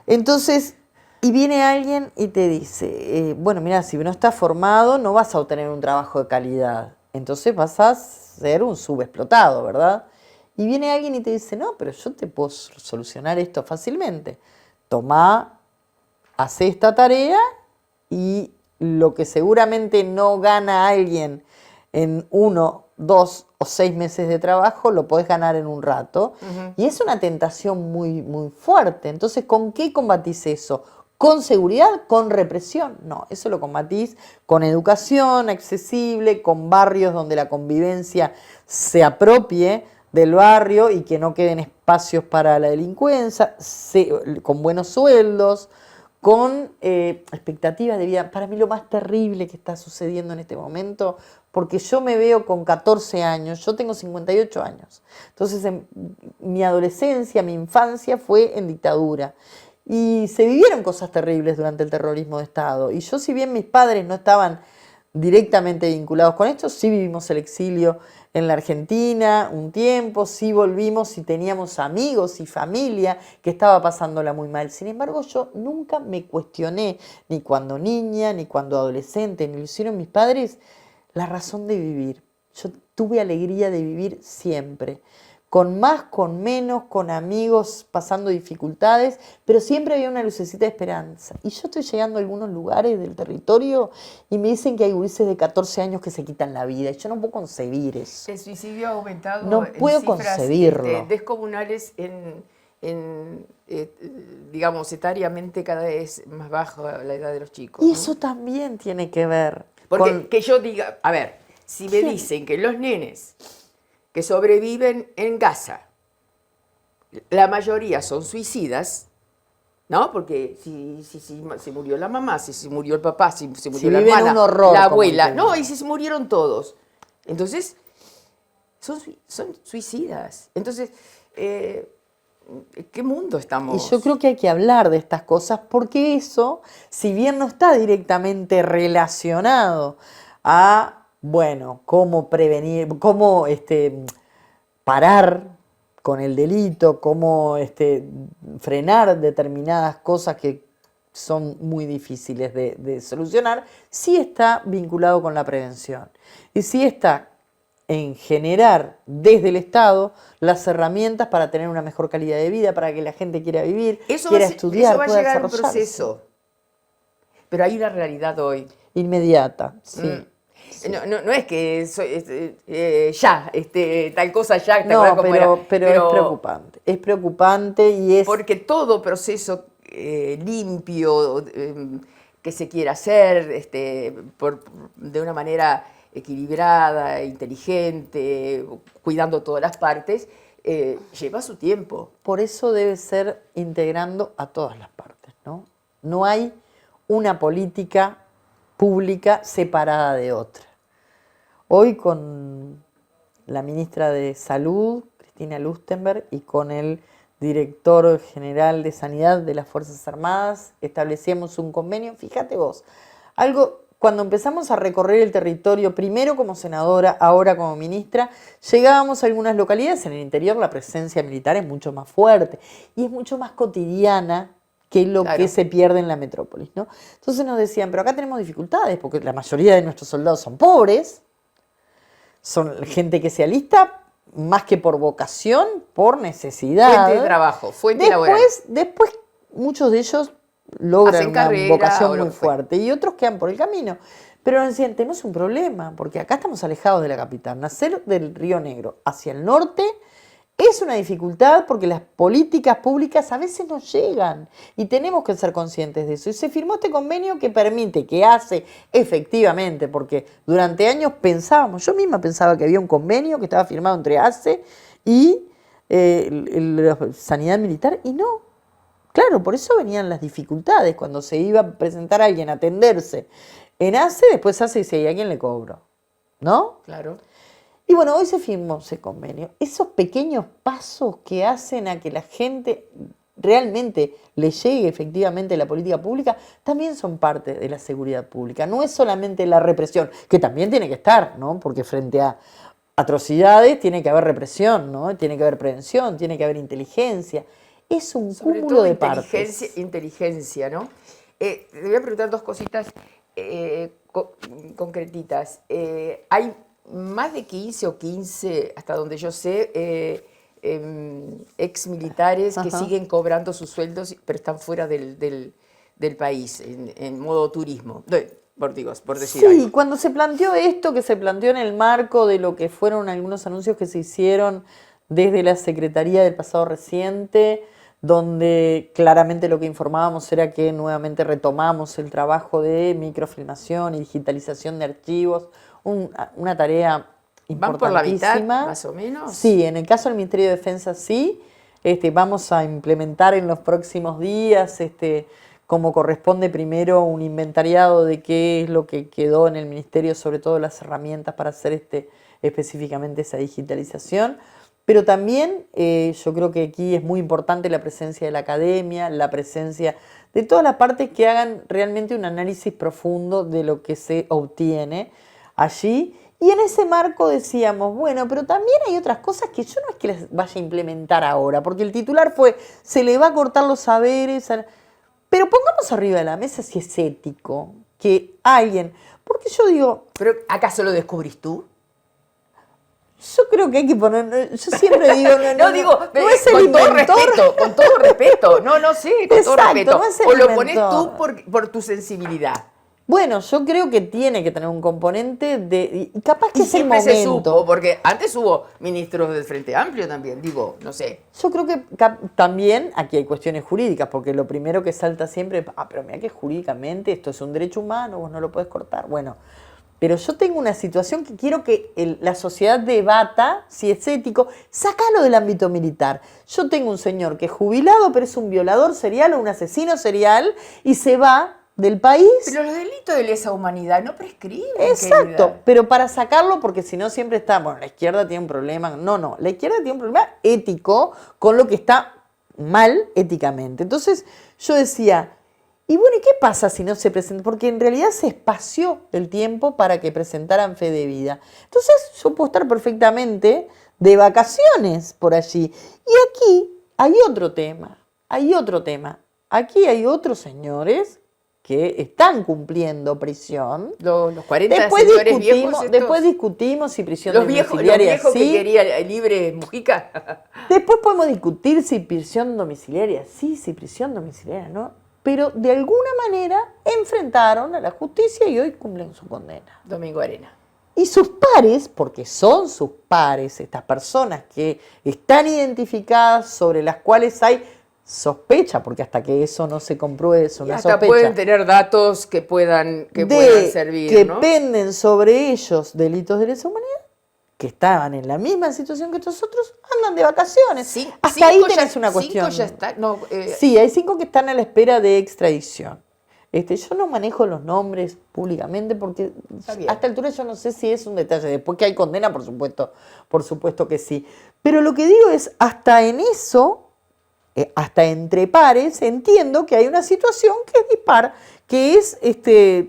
Entonces, y viene alguien y te dice, bueno, mira, si no estás formado no vas a obtener un trabajo de calidad. Entonces vas a ser un subexplotado, ¿verdad? Y viene alguien y te dice, no, pero yo te puedo solucionar esto fácilmente. Tomá, hacé esta tarea y lo que seguramente no gana alguien en 1, 2 o 6 meses de trabajo, lo podés ganar en un rato. Y es una tentación muy, muy fuerte. Entonces, ¿con qué combatís eso? ¿Con seguridad? ¿Con represión? No, eso lo combatís con educación accesible, con barrios donde la convivencia se apropie del barrio y que no queden espacios para la delincuencia, con buenos sueldos, con expectativas de vida. Para mí lo más terrible que está sucediendo en este momento, porque yo me veo con 14 años, yo tengo 58 años, entonces mi adolescencia, mi infancia fue en dictadura. Y se vivieron cosas terribles durante el terrorismo de Estado. Y yo, si bien mis padres no estaban directamente vinculados con esto, sí vivimos el exilio en la Argentina un tiempo, sí volvimos y teníamos amigos y familia que estaba pasándola muy mal. Sin embargo, yo nunca me cuestioné, ni cuando niña, ni cuando adolescente, ni lo hicieron mis padres, la razón de vivir. Yo tuve alegría de vivir siempre. Con más, con menos, con amigos, pasando dificultades, pero siempre había una lucecita de esperanza. Y yo estoy llegando a algunos lugares del territorio y me dicen que hay gurises de 14 años que se quitan la vida. Y yo no puedo concebir eso. El suicidio ha aumentado No puedo cifras concebirlo. descomunales digamos, etariamente cada vez más baja la edad de los chicos. Y ¿no? eso también tiene que ver Porque con... que yo diga, a ver, si me dicen que los nenes que sobreviven en Gaza, la mayoría son suicidas, ¿no? Porque si se murió la mamá, si se murió el papá, si se murió la viven hermana, un horror, la como abuela, dicen. no, y si se murieron todos. Entonces, son suicidas. Entonces, ¿qué mundo estamos? Y yo creo que hay que hablar de estas cosas porque eso, si bien no está directamente relacionado a, bueno, cómo prevenir, cómo parar con el delito, cómo frenar determinadas cosas que son muy difíciles de solucionar, sí está vinculado con la prevención. Y sí está en generar desde el Estado las herramientas para tener una mejor calidad de vida, para que la gente quiera vivir, quiera estudiar, eso va a pueda llegar a un desarrollarse. proceso. Pero hay una realidad hoy. Inmediata, sí. Sí. No es que tal cosa ya, No, como era. pero es preocupante. Es preocupante y es... Porque todo proceso limpio que se quiera hacer de una manera equilibrada, inteligente, cuidando todas las partes, lleva su tiempo. Por eso debe ser integrando a todas las partes, ¿no? No hay una política pública separada de otra. Hoy con la ministra de Salud, Cristina Lustenberg, y con el director general de Sanidad de las Fuerzas Armadas, establecíamos un convenio. Fíjate vos, cuando empezamos a recorrer el territorio, primero como senadora, ahora como ministra, llegábamos a algunas localidades. En el interior la presencia militar es mucho más fuerte y es mucho más cotidiana que lo que se pierde en la metrópolis, ¿no? Entonces nos decían, pero acá tenemos dificultades porque la mayoría de nuestros soldados son pobres, son gente que se alista más que por vocación, por necesidad. Fuente de trabajo, fuente laboral. Después muchos de ellos logran hacen una carrera, vocación muy fuerte y otros quedan por el camino. Pero nos decían, tenemos un problema, porque acá estamos alejados de la capital. Nacer del Río Negro hacia el norte es una dificultad porque las políticas públicas a veces no llegan y tenemos que ser conscientes de eso. Y se firmó este convenio que permite, que hace efectivamente, porque durante años yo misma pensaba que había un convenio que estaba firmado entre ACE y la Sanidad Militar y no. Claro, por eso venían las dificultades cuando se iba a presentar a alguien a atenderse en ACE, después ACE dice, ¿y a quién le cobro? ¿No? Claro. Y bueno, hoy se firmó ese convenio. Esos pequeños pasos que hacen a que la gente realmente le llegue efectivamente la política pública, también son parte de la seguridad pública. No es solamente la represión, que también tiene que estar, ¿no? Porque frente a atrocidades tiene que haber represión, ¿no? Tiene que haber prevención, tiene que haber inteligencia. Es un Sobre cúmulo todo de partes. inteligencia, ¿no? Te voy a preguntar dos cositas concretitas. Hay más de 15, hasta donde yo sé, ex militares que siguen cobrando sus sueldos, pero están fuera del país, en modo turismo. Por decir algo. Sí, cuando se planteó esto, que se planteó en el marco de lo que fueron algunos anuncios que se hicieron desde la Secretaría del pasado reciente, donde claramente lo que informábamos era que nuevamente retomamos el trabajo de microfilmación y digitalización de archivos, una tarea ¿Van por la mitad, importantísima. más o menos? Sí, en el caso del Ministerio de Defensa sí. Vamos a implementar en los próximos días, como corresponde primero, un inventariado de qué es lo que quedó en el Ministerio, sobre todo las herramientas para hacer específicamente esa digitalización. Pero también yo creo que aquí es muy importante la presencia de la academia, la presencia de todas las partes que hagan realmente un análisis profundo de lo que se obtiene allí. Y en ese marco decíamos, bueno, pero también hay otras cosas que yo no es que las vaya a implementar ahora, porque el titular fue, se le va a cortar los saberes, pero pongamos arriba de la mesa si es ético que alguien, porque yo digo, ¿Pero acaso lo descubrís tú? yo creo que hay que poner, yo siempre digo, No, digo, no es el con todo inventor. respeto, con todo respeto. No, sí, con todo Exacto, respeto. no es el O lo pones inventor. tú por tu sensibilidad. Bueno, yo creo que tiene que tener un componente de, y capaz que Y es el siempre se momento. supo, porque antes hubo ministros del Frente Amplio también, digo, no sé. Yo creo que también aquí hay cuestiones jurídicas, porque lo primero que salta siempre es, pero mira que jurídicamente esto es un derecho humano, vos no lo puedes cortar. Bueno, pero yo tengo una situación que quiero que la sociedad debata si es ético. Sácalo del ámbito militar. Yo tengo un señor que es jubilado, pero es un violador serial o un asesino serial y se va del país. Pero los delitos de lesa humanidad no prescriben. Exacto, querida. pero para sacarlo, porque si no siempre está, bueno, la izquierda tiene un problema. No, la izquierda tiene un problema ético con lo que está mal éticamente. Entonces yo decía, y bueno, ¿y qué pasa si no se presenta? Porque en realidad se espació el tiempo para que presentaran fe de vida. Entonces yo puedo estar perfectamente de vacaciones por allí. Y aquí hay otro tema, Aquí hay otros señores que están cumpliendo prisión. Los 40 señores viejos estos, después discutimos si prisión los viejos domiciliaria que sí. quería libre Mujica. Después podemos discutir si prisión domiciliaria sí, si prisión domiciliaria no. Pero de alguna manera enfrentaron a la justicia y hoy cumplen su condena. Domingo Arena. Y sus pares, porque son sus pares, estas personas que están identificadas, sobre las cuales hay sospecha, porque hasta que eso no se compruebe es Y una hasta sospecha. pueden tener datos que puedan servir, que ¿no? penden sobre ellos delitos de lesa humanidad, que estaban en la misma situación que nosotros, andan de vacaciones. Sí, hasta ahí ya- tenés una cuestión. 5 ya está, no, Sí, hay 5 que están a la espera de extradición. Yo no manejo los nombres públicamente porque Está bien. a esta altura yo no sé si es un detalle. Después que hay condena, por supuesto que sí. Pero lo que digo es, hasta en eso, hasta entre pares, entiendo que hay una situación que es dispar, que es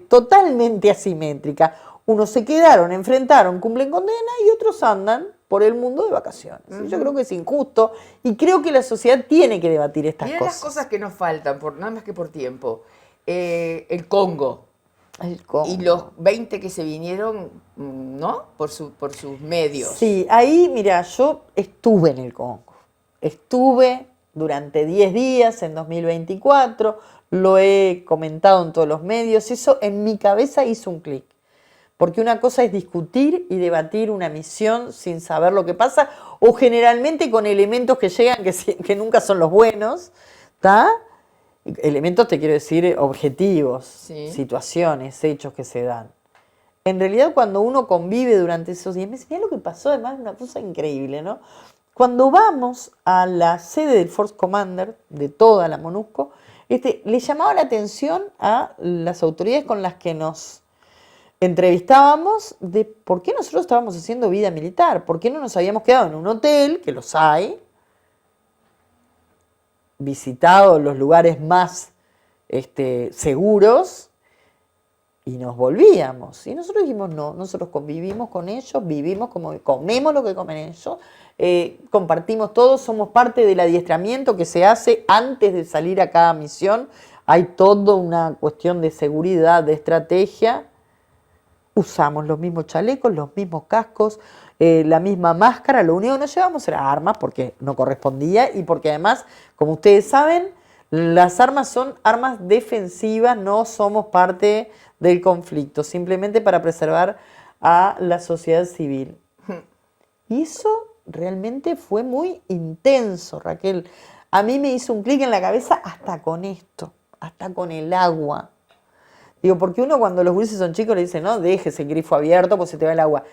totalmente asimétrica. Unos se quedaron, enfrentaron, cumplen condena y otros andan por el mundo de vacaciones. Yo creo que es injusto y creo que la sociedad tiene que debatir estas Mirá cosas. las cosas que nos faltan, nada más que por tiempo. El Congo El Congo. y los 20 que se vinieron, ¿no? Por sus medios. Sí, ahí, mira, yo estuve en el Congo. Estuve durante 10 días en 2024, lo he comentado en todos los medios, eso en mi cabeza hizo un clic. Porque una cosa es discutir y debatir una misión sin saber lo que pasa, o generalmente con elementos que llegan que nunca son los buenos, ¿está? Elementos, te quiero decir, objetivos, Sí. situaciones, hechos que se dan. En realidad, cuando uno convive durante esos 10 meses, mira lo que pasó, además, una cosa increíble, ¿no? Cuando vamos a la sede del Force Commander, de toda la MONUSCO, le llamaba la atención a las autoridades con las que nos entrevistábamos de por qué nosotros estábamos haciendo vida militar, por qué no nos habíamos quedado en un hotel, que los hay, visitado los lugares más seguros, y nos volvíamos. Y nosotros dijimos, no, nosotros convivimos con ellos, vivimos como comemos lo que comen ellos, compartimos todo, somos parte del adiestramiento que se hace antes de salir a cada misión. Hay toda una cuestión de seguridad, de estrategia. Usamos los mismos chalecos, los mismos cascos, la misma máscara. Lo único que no llevamos era armas porque no correspondía y porque además, como ustedes saben, las armas son armas defensivas, no somos parte del conflicto, simplemente para preservar a la sociedad civil. Y eso realmente fue muy intenso, Raquel. A mí me hizo un clic en la cabeza hasta con esto, hasta con el agua. Digo, porque uno cuando los gurises son chicos le dice, no, dejes el grifo abierto pues se te va el agua.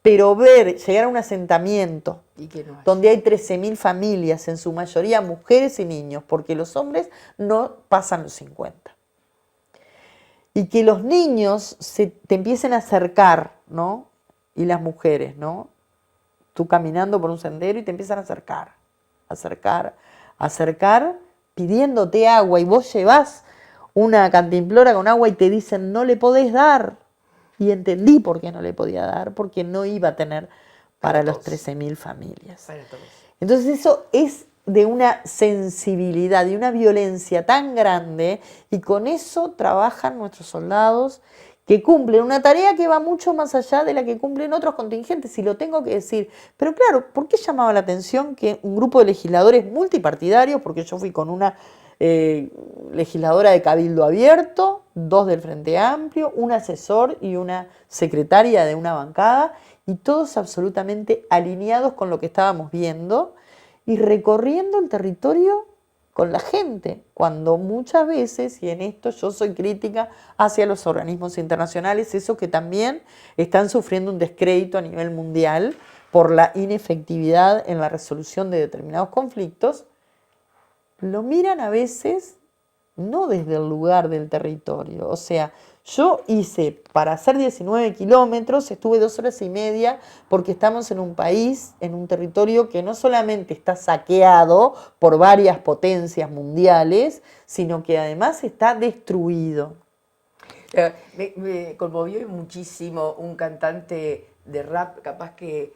pero llegar a un asentamiento ¿Y qué no hay? donde hay 13.000 familias, en su mayoría mujeres y niños, porque los hombres no pasan los 50. Y que los niños te empiecen a acercar, ¿no? Y las mujeres, ¿no? Tú caminando por un sendero y te empiezan a acercar, pidiéndote agua, y vos llevás una cantimplora con agua y te dicen no le podés dar. Y entendí por qué no le podía dar, porque no iba a tener para los 13.000 familias. Para todos. Entonces eso es de una sensibilidad, de una violencia tan grande, y con eso trabajan nuestros soldados que cumplen una tarea que va mucho más allá de la que cumplen otros contingentes, y lo tengo que decir. Pero claro, ¿por qué llamaba la atención que un grupo de legisladores multipartidarios, porque yo fui con una legisladora de Cabildo Abierto, 2 del Frente Amplio, un asesor y una secretaria de una bancada, y todos absolutamente alineados con lo que estábamos viendo y recorriendo el territorio con la gente, cuando muchas veces, y en esto yo soy crítica hacia los organismos internacionales, esos que también están sufriendo un descrédito a nivel mundial por la inefectividad en la resolución de determinados conflictos, lo miran a veces no desde el lugar del territorio. O sea, yo hice, para hacer 19 kilómetros, estuve 2 horas y media, porque estamos en un país, en un territorio que no solamente está saqueado por varias potencias mundiales, sino que además está destruido. Me conmovió muchísimo un cantante de rap, capaz que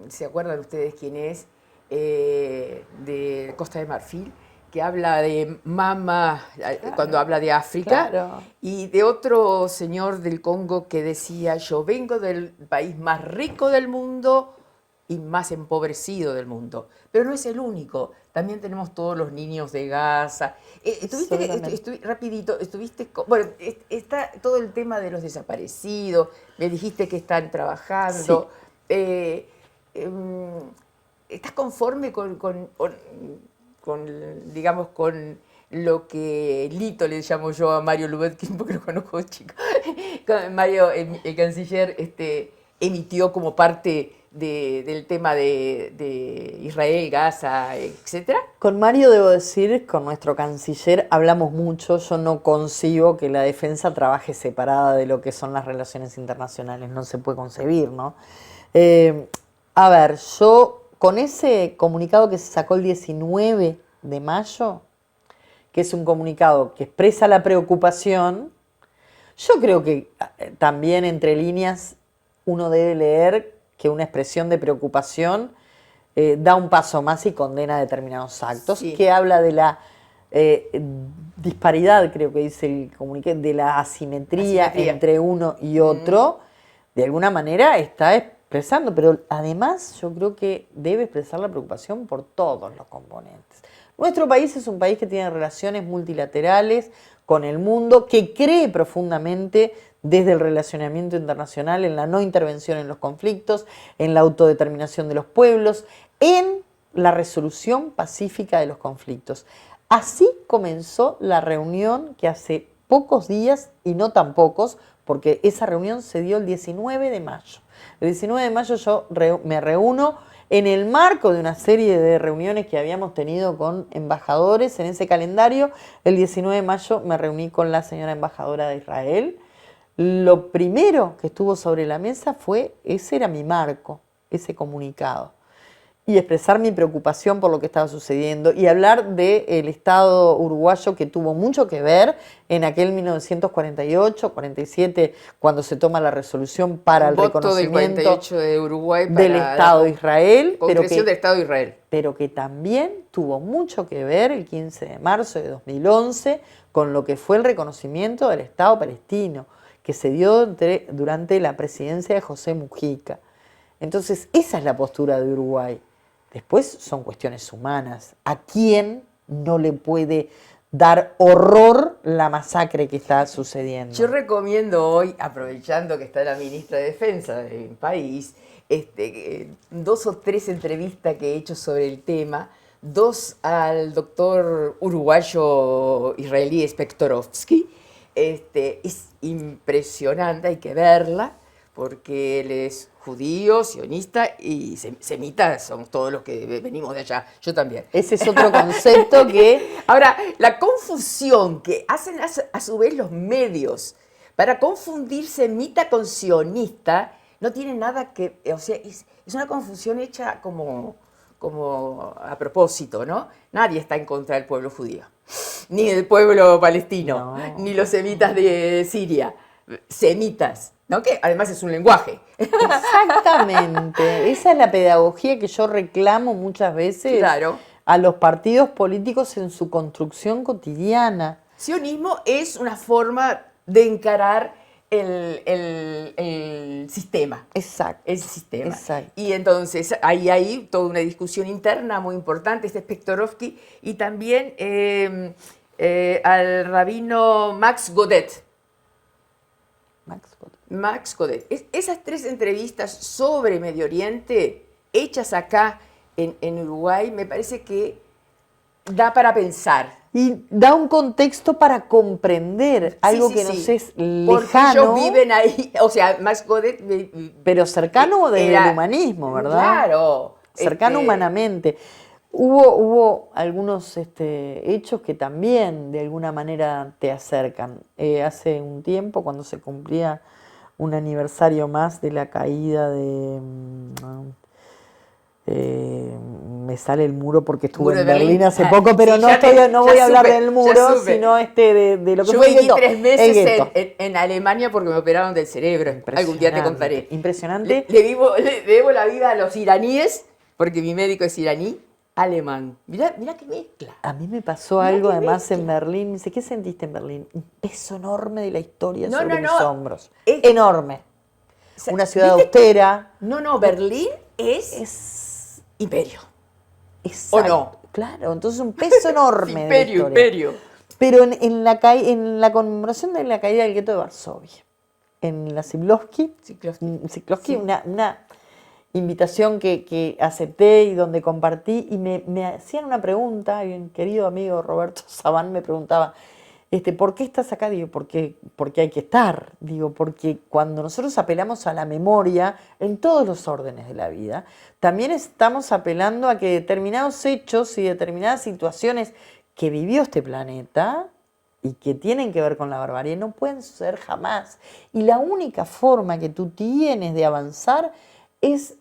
se acuerdan ustedes quién es, de Costa de Marfil, que habla de mama, claro, cuando habla de África, claro, y de otro señor del Congo que decía, yo vengo del país más rico del mundo y más empobrecido del mundo, pero no es el único, también tenemos todos los niños de Gaza. Bueno, está todo el tema de los desaparecidos, me dijiste que están trabajando. Sí. ¿Estás conforme digamos, con lo que Lito le llamo yo a Mario Lubetkin, porque lo conozco chico? Mario, el canciller, emitió como parte del tema de Israel, Gaza, etcétera. Con Mario, debo decir, con nuestro canciller hablamos mucho. Yo no concibo que la defensa trabaje separada de lo que son las relaciones internacionales, no se puede concebir, ¿no? A ver, yo con ese comunicado que se sacó el 19 de mayo, que es un comunicado que expresa la preocupación, yo creo que también entre líneas uno debe leer que una expresión de preocupación da un paso más y condena determinados actos, sí, que habla de la disparidad, creo que dice el comunique, de la asimetría entre uno y otro. De alguna manera está expresando, pero además yo creo que debe expresar la preocupación por todos los componentes. Nuestro país es un país que tiene relaciones multilaterales con el mundo, que cree profundamente desde el relacionamiento internacional en la no intervención en los conflictos, en la autodeterminación de los pueblos, en la resolución pacífica de los conflictos. Así comenzó la reunión que hace pocos días, y no tan pocos, porque esa reunión se dio el 19 de mayo. El 19 de mayo yo me reúno en el marco de una serie de reuniones que habíamos tenido con embajadores en ese calendario. El 19 de mayo me reuní con la señora embajadora de Israel. Lo primero que estuvo sobre la mesa ese era mi marco, ese comunicado. Y expresar mi preocupación por lo que estaba sucediendo y hablar del Estado uruguayo, que tuvo mucho que ver en aquel 1948-47, cuando se toma la resolución para el reconocimiento del 48 de Uruguay del Estado de Israel, del Estado de Israel. Pero que también tuvo mucho que ver el 15 de marzo de 2011 con lo que fue el reconocimiento del Estado palestino, que se dio durante la presidencia de José Mujica. Entonces, esa es la postura de Uruguay. Después son cuestiones humanas. ¿A quién no le puede dar horror la masacre que está sucediendo? Yo recomiendo hoy, aprovechando que está la ministra de Defensa del país, 2 o 3 entrevistas que he hecho sobre el tema, 2 al doctor uruguayo israelí Spektorovsky. Es impresionante, hay que verla, porque él es judío, sionista y semita, somos todos los que venimos de allá, yo también. Ese es otro concepto que... Ahora, la confusión que hacen a su vez los medios para confundir semita con sionista no tiene nada que... O sea, es una confusión hecha como a propósito, ¿no? Nadie está en contra del pueblo judío, ni del pueblo palestino, No. ni los semitas de Siria. Semitas, ¿no? Que además es un lenguaje. Exactamente. Esa es la pedagogía que yo reclamo muchas veces Claro. a los partidos políticos en su construcción cotidiana. Sionismo es una forma de encarar el sistema. Exacto. El sistema. Exacto. Y entonces hay toda una discusión interna muy importante, Spektorovsky, y también al rabino Max Godet. Max Godet. Esas 3 entrevistas sobre Medio Oriente, hechas acá en Uruguay, me parece que da para pensar. Y da un contexto para comprender algo Sí, que sí, nos sí. es Porque lejano, ellos viven ahí, o sea, Max Godet... pero cercano desde era- el humanismo, ¿verdad? Claro. Cercano humanamente. Hubo algunos hechos que también de alguna manera te acercan. Hace un tiempo, cuando se cumplía un aniversario más de la caída de... me sale el muro porque estuve Muro en de Berlín Berlín. hace poco, pero Sí, no, no ya voy a hablar supe, del ya muro, supe. sino de lo que Yo fue el viví gueto. 3 El meses gueto. en Alemania porque me operaron del cerebro. Algún día te contaré. Impresionante. Le debo la vida a los iraníes, porque mi médico es iraní, alemán. Mirá qué mezcla. A mí me pasó Mirá algo qué además bestia. en Berlín. Me dice, ¿qué sentiste en Berlín? Un peso enorme de la historia No, sobre no, mis no. hombros. Es- Enorme. O sea, Una ciudad ¿viste? austera. No, Berlín es Es... imperio. Exacto. no? Claro, entonces un peso enorme de la Imperio, historia. imperio. Pero en la conmemoración de la caída del gueto de Varsovia, en la Ciblovsky, Sí. una invitación que acepté y donde compartí, y me hacían una pregunta, y un querido amigo Roberto Sabán me preguntaba, ¿por qué estás acá? Digo, porque hay que estar. Digo, porque cuando nosotros apelamos a la memoria en todos los órdenes de la vida, también estamos apelando a que determinados hechos y determinadas situaciones que vivió este planeta y que tienen que ver con la barbarie no pueden suceder jamás. Y la única forma que tú tienes de avanzar es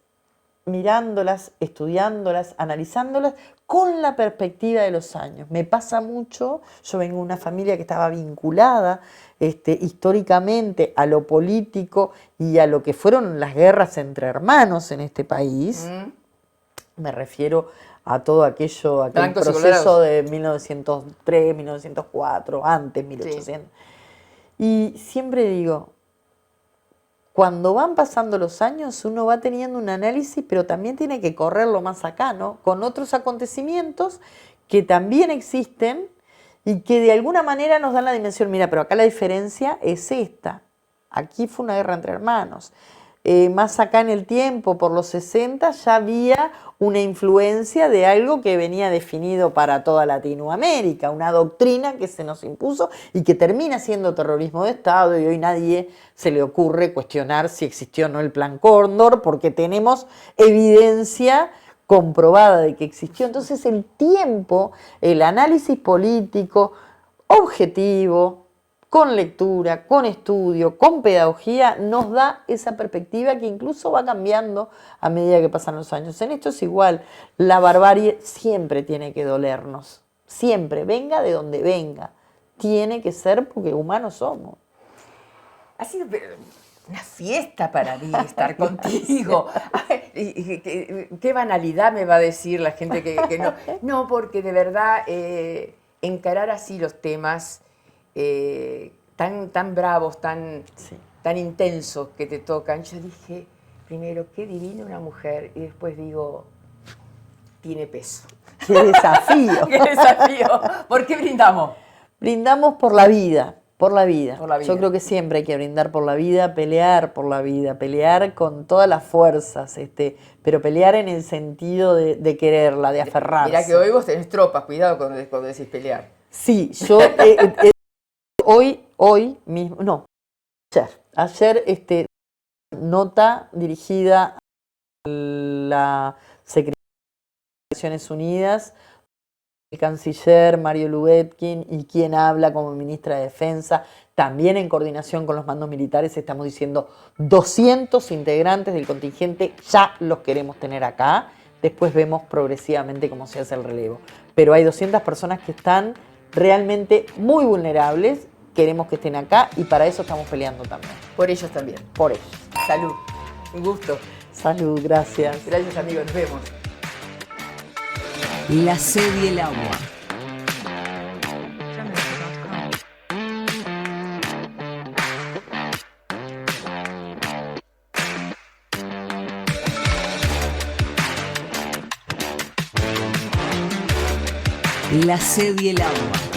mirándolas, estudiándolas, analizándolas con la perspectiva de los años. Me pasa mucho, yo vengo de una familia que estaba vinculada históricamente a lo político y a lo que fueron las guerras entre hermanos en este país. Me refiero a todo aquel Blancos y proceso colorados. de 1903, 1904, antes 1800. Y siempre digo, cuando van pasando los años uno va teniendo un análisis, pero también tiene que correrlo más acá, ¿no? Con otros acontecimientos que también existen y que de alguna manera nos dan la dimensión, mira, pero acá la diferencia es esta. Aquí fue una guerra entre hermanos. Más acá en el tiempo, por los 60, ya había una influencia de algo que venía definido para toda Latinoamérica, una doctrina que se nos impuso y que termina siendo terrorismo de Estado, y hoy nadie se le ocurre cuestionar si existió o no el Plan Cóndor, porque tenemos evidencia comprobada de que existió. Entonces el tiempo, el análisis político, objetivo, con lectura, con estudio, con pedagogía, nos da esa perspectiva que incluso va cambiando a medida que pasan los años. En esto es igual, la barbarie siempre tiene que dolernos, siempre, venga de donde venga, tiene que ser porque humanos somos. Ha sido una fiesta para mí estar contigo. ¿Qué banalidad me va a decir la gente que no? No, porque de verdad encarar así los temas tan bravos, tan intensos que te tocan. Yo dije, primero, qué divina una mujer, y después digo, tiene peso. ¡Qué desafío! ¡Qué desafío! ¿Por qué brindamos? Brindamos por la vida, por la vida. Por la vida. Yo creo que siempre hay que brindar por la vida, pelear por la vida, pelear con todas las fuerzas, pero pelear en el sentido de quererla, de aferrarse. Mirá que hoy vos tenés tropas, cuidado cuando decís pelear. Sí, yo hoy mismo, no, ayer nota dirigida a la Secretaría de Naciones Unidas, el canciller Mario Lubetkin y quien habla como ministra de Defensa, también en coordinación con los mandos militares, estamos diciendo 200 integrantes del contingente ya los queremos tener acá, después vemos progresivamente cómo se hace el relevo. Pero hay 200 personas que están realmente muy vulnerables, queremos que estén acá y para eso estamos peleando también. Por ellos también. Por ellos. Salud. Un gusto. Salud, gracias. Gracias, amigos. Nos vemos. La sed y el agua. La sed y el agua.